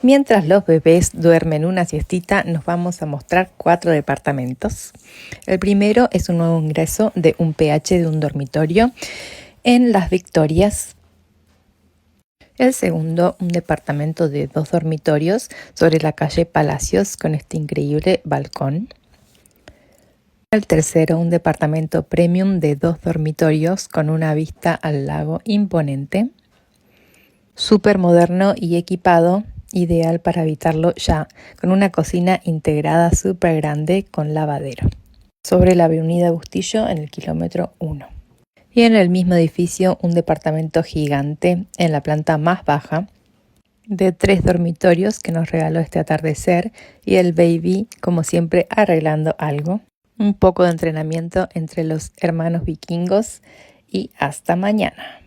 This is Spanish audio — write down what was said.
Mientras los bebés duermen una siestita, nos vamos a mostrar 4 departamentos. El primero es un nuevo ingreso de un PH de un dormitorio en Las Victorias. El segundo, un departamento de 2 dormitorios sobre la calle Palacios con este increíble balcón. El tercero, un departamento premium de 2 dormitorios con una vista al lago imponente. Súper moderno y equipado, ideal para habitarlo ya, con una cocina integrada súper grande con lavadero. Sobre la avenida Bustillo en el kilómetro 1. Y en el mismo edificio un departamento gigante en la planta más baja de 3 dormitorios que nos regaló este atardecer y el baby como siempre arreglando algo. Un poco de entrenamiento entre los hermanos vikingos y hasta mañana.